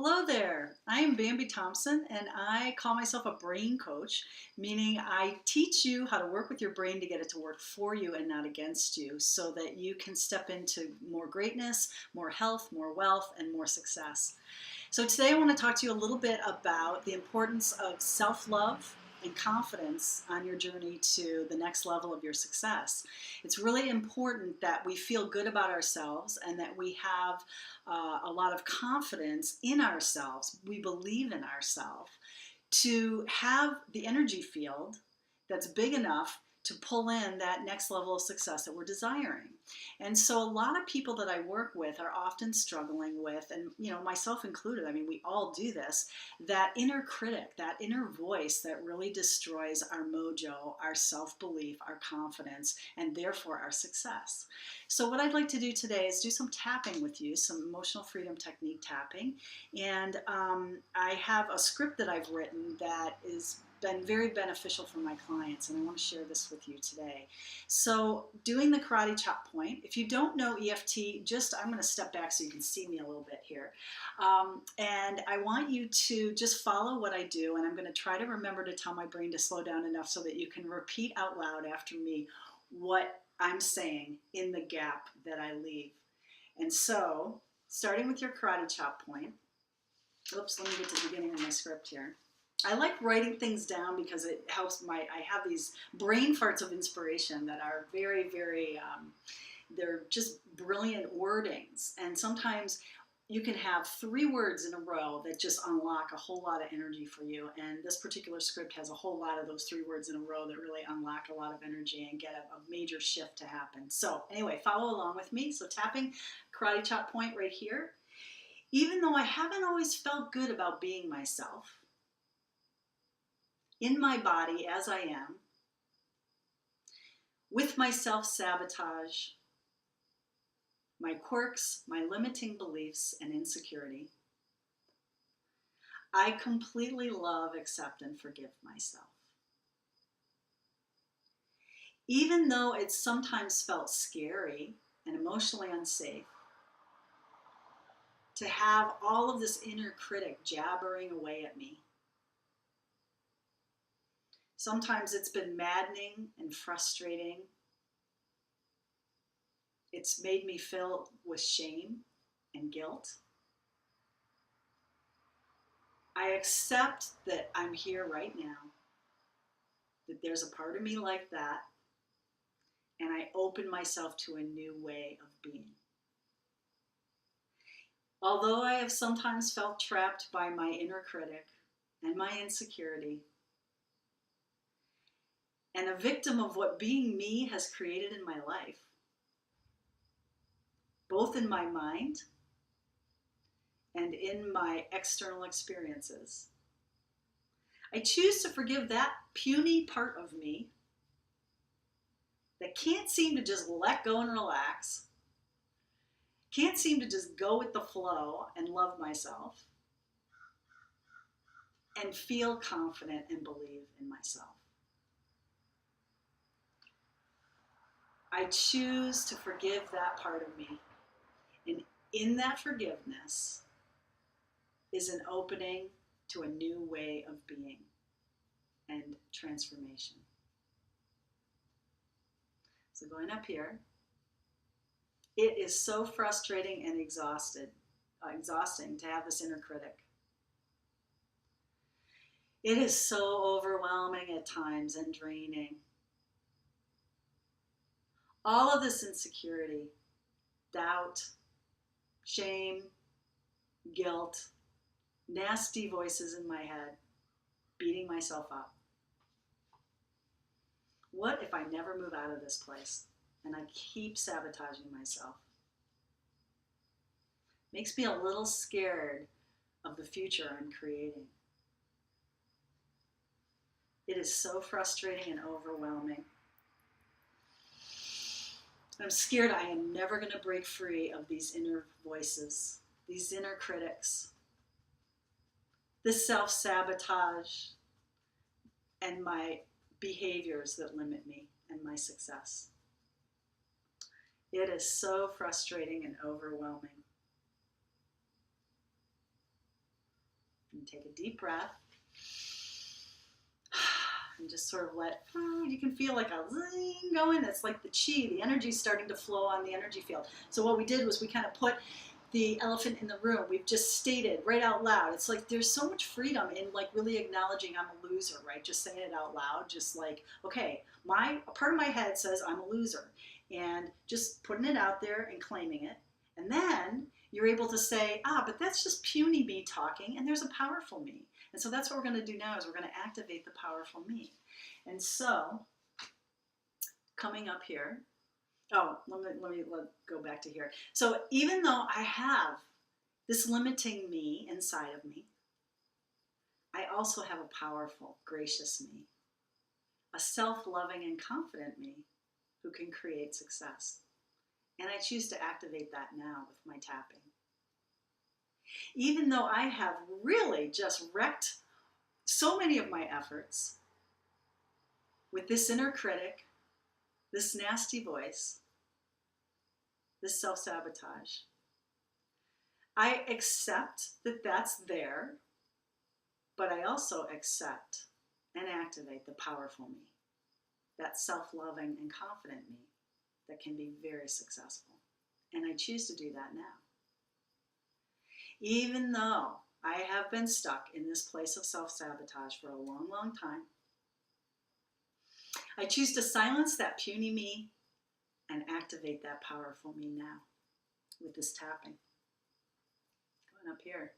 Hello there. I am Bambi Thompson and I call myself a brain coach, meaning I teach you how to work with your brain to get it to work for you and not against you so that you can step into more greatness, more health, more wealth, and more success. So today I want to talk to you a little bit about the importance of self-love and confidence on your journey to the next level of your success. It's really important that we feel good about ourselves and that we have a lot of confidence in ourselves. We believe in ourselves to have the energy field that's big enough to pull in that next level of success that we're desiring. And so a lot of people that I work with are often struggling with, and myself included, I mean, we all do this, that inner critic, that inner voice that really destroys our mojo, our self-belief, our confidence, and therefore our success. So what I'd like to do today is do some tapping with you, some emotional freedom technique tapping. And I have a script that I've written that is been very beneficial for my clients, and I want to share this with you today. So doing the karate chop point, if you don't know EFT, I'm going to step back so you can see me a little bit here. And I want you to just follow what I do, and I'm going to try to remember to tell my brain to slow down enough so that you can repeat out loud after me what I'm saying in the gap that I leave. And so, starting with your karate chop point, oops, let me get to the beginning of my script here. I like writing things down because it helps I have these brain farts of inspiration that are very, very, they're just brilliant wordings. And sometimes you can have 3 words in a row that just unlock a whole lot of energy for you. And this particular script has a whole lot of those 3 words in a row that really unlock a lot of energy and get a major shift to happen. So anyway, follow along with me. So tapping karate chop point right here. Even though I haven't always felt good about being myself, in my body as I am, with my self-sabotage, my quirks, my limiting beliefs, and insecurity, I completely love, accept, and forgive myself. Even though it sometimes felt scary and emotionally unsafe to have all of this inner critic jabbering away at me, sometimes it's been maddening and frustrating. It's made me feel with shame and guilt. I accept that I'm here right now, that there's a part of me like that, and I open myself to a new way of being. Although I have sometimes felt trapped by my inner critic and my insecurity, and a victim of what being me has created in my life, both in my mind and in my external experiences, I choose to forgive that puny part of me that can't seem to just let go and relax, can't seem to just go with the flow and love myself, and feel confident and believe in myself. I choose to forgive that part of me. And in that forgiveness is an opening to a new way of being and transformation. So going up here, it is so frustrating and exhausting to have this inner critic. It is so overwhelming at times and draining. All of this insecurity, doubt, shame, guilt, nasty voices in my head, beating myself up. What if I never move out of this place and I keep sabotaging myself? Makes me a little scared of the future I'm creating. It is so frustrating and overwhelming. I'm scared I am never going to break free of these inner voices, these inner critics, this self-sabotage, and my behaviors that limit me and my success. It is so frustrating and overwhelming. And take a deep breath. And just sort of you can feel like a zing going. It's like the chi, the energy starting to flow on the energy field. So what we did was we kind of put the elephant in the room. We've just stated right out loud. It's like there's so much freedom in like really acknowledging I'm a loser, right? Just saying it out loud, just like, okay, a part of my head says I'm a loser. And just putting it out there and claiming it. And then you're able to say, but that's just puny me talking, and there's a powerful me. And so that's what we're going to do now is we're going to activate the powerful me. And so, coming up here, let me go back to here. So even though I have this limiting me inside of me, I also have a powerful, gracious me, a self-loving and confident me who can create success. And I choose to activate that now with my tapping. Even though I have really just wrecked so many of my efforts with this inner critic, this nasty voice, this self-sabotage, I accept that that's there, but I also accept and activate the powerful me, that self-loving and confident me that can be very successful. And I choose to do that now. Even though I have been stuck in this place of self-sabotage for a long, long time, I choose to silence that puny me and activate that powerful me now with this tapping. Going up here.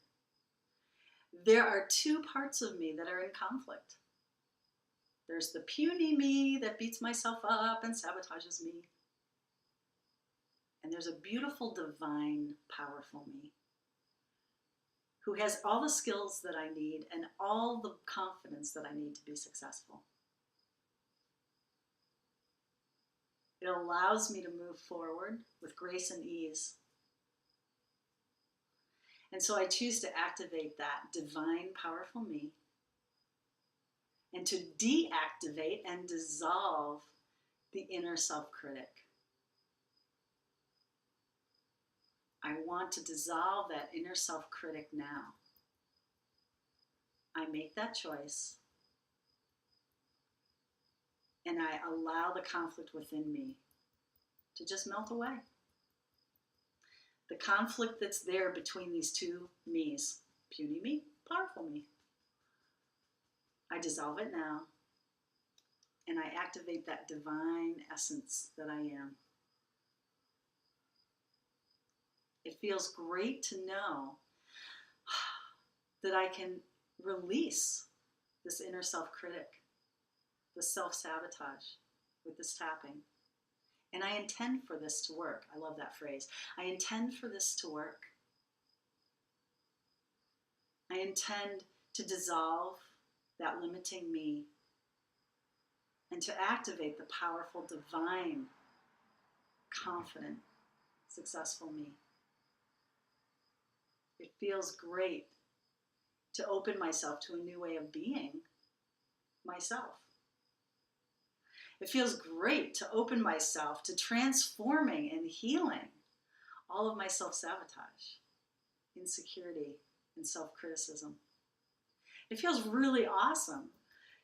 There are two parts of me that are in conflict. There's the puny me that beats myself up and sabotages me. And there's a beautiful, divine, powerful me who has all the skills that I need and all the confidence that I need to be successful. It allows me to move forward with grace and ease. And so I choose to activate that divine, powerful me and to deactivate and dissolve the inner self-critic. I want to dissolve that inner self-critic now. I make that choice. And I allow the conflict within me to just melt away. The conflict that's there between these two me's, puny me, powerful me. I dissolve it now, and I activate that divine essence that I am. It feels great to know that I can release this inner self-critic, the self-sabotage with this tapping. And I intend for this to work. I love that phrase. I intend for this to work. I intend to dissolve that limiting me and to activate the powerful, divine, confident, successful me. It feels great to open myself to a new way of being myself. It feels great to open myself to transforming and healing all of my self-sabotage, insecurity, and self-criticism. It feels really awesome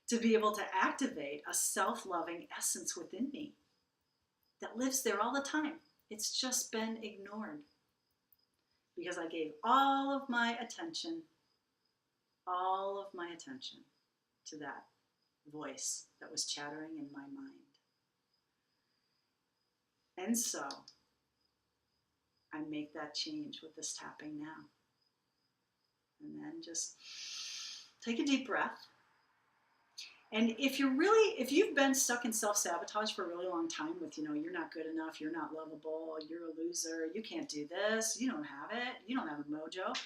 to be able to activate a self-loving essence within me that lives there all the time. It's just been ignored because I gave all of my attention to that voice that was chattering in my mind. And so I make that change with this tapping now. And then just take a deep breath. And if you've been stuck in self-sabotage for a really long time with, you're not good enough, you're not lovable, you're a loser, you can't do this, you don't have it, you don't have a mojo,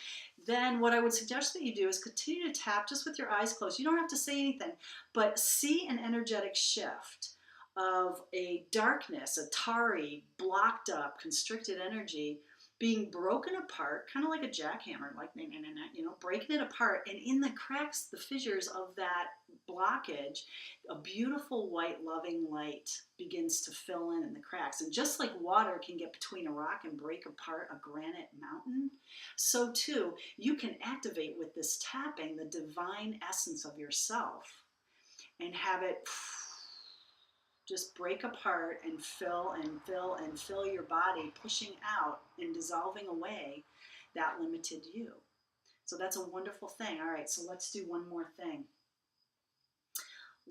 then what I would suggest that you do is continue to tap just with your eyes closed. You don't have to say anything, but see an energetic shift of a darkness, a tarry, blocked up, constricted energy being broken apart, kind of like a jackhammer, like, breaking it apart. And in the cracks, the fissures of that blockage, a beautiful white loving light begins to fill in the cracks. And just like water can get between a rock and break apart a granite mountain, so too, you can activate with this tapping the divine essence of yourself and have it just break apart and fill and fill and fill your body, pushing out and dissolving away that limited you. So that's a wonderful thing. All right, so let's do one more thing.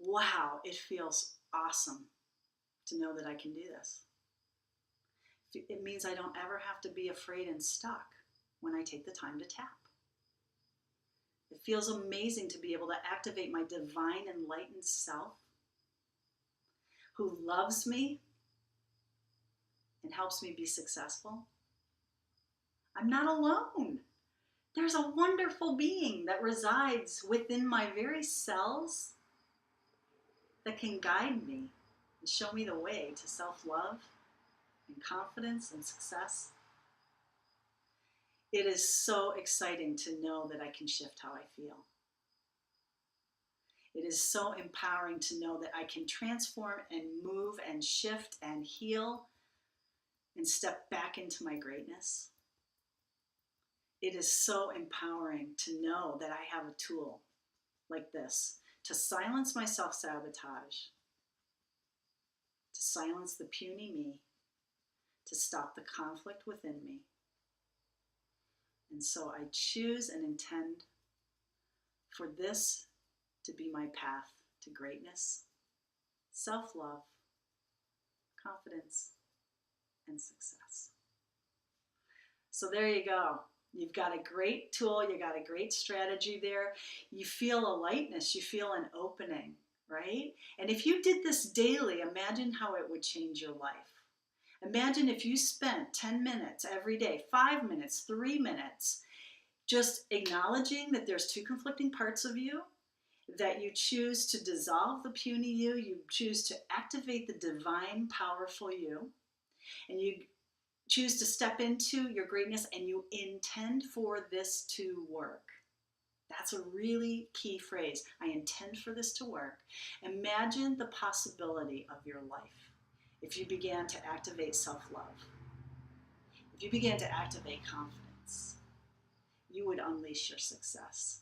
Wow, it feels awesome to know that I can do this. It means I don't ever have to be afraid and stuck when I take the time to tap. It feels amazing to be able to activate my divine enlightened self, who loves me and helps me be successful. I'm not alone. There's a wonderful being that resides within my very cells that can guide me and show me the way to self-love and confidence and success. It is so exciting to know that I can shift how I feel. It is so empowering to know that I can transform and move and shift and heal and step back into my greatness. It is so empowering to know that I have a tool like this to silence my self-sabotage, to silence the puny me, to stop the conflict within me. And so I choose and intend for this to be my path to greatness, self-love, confidence, and success. So there you go. You've got a great tool. You got a great strategy there. You feel a lightness. You feel an opening, right? And if you did this daily, imagine how it would change your life. Imagine if you spent 10 minutes every day, 5 minutes, 3 minutes, just acknowledging that there's two conflicting parts of you, that you choose to dissolve the puny you choose to activate the divine, powerful you, and you choose to step into your greatness, and you intend for this to work. That's a really key phrase. I intend for this to work. Imagine the possibility of your life if you began to activate self-love, if you began to activate confidence. You would unleash your success.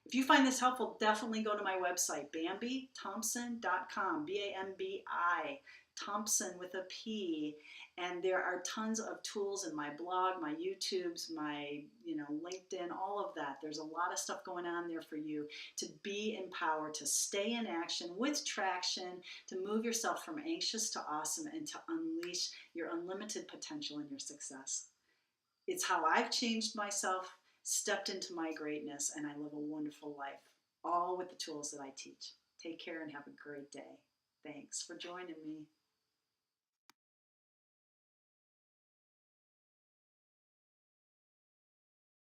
If you find this helpful, definitely go to my website, BambiThompson.com, B-A-M-B-I, Thompson with a P. And there are tons of tools in my blog, my YouTubes, my LinkedIn, all of that. There's a lot of stuff going on there for you to be empowered, to stay in action with traction, to move yourself from anxious to awesome, and to unleash your unlimited potential and your success. It's how I've changed myself, stepped into my greatness, and I live a wonderful life, all with the tools that I teach. Take care and have a great day. Thanks for joining me.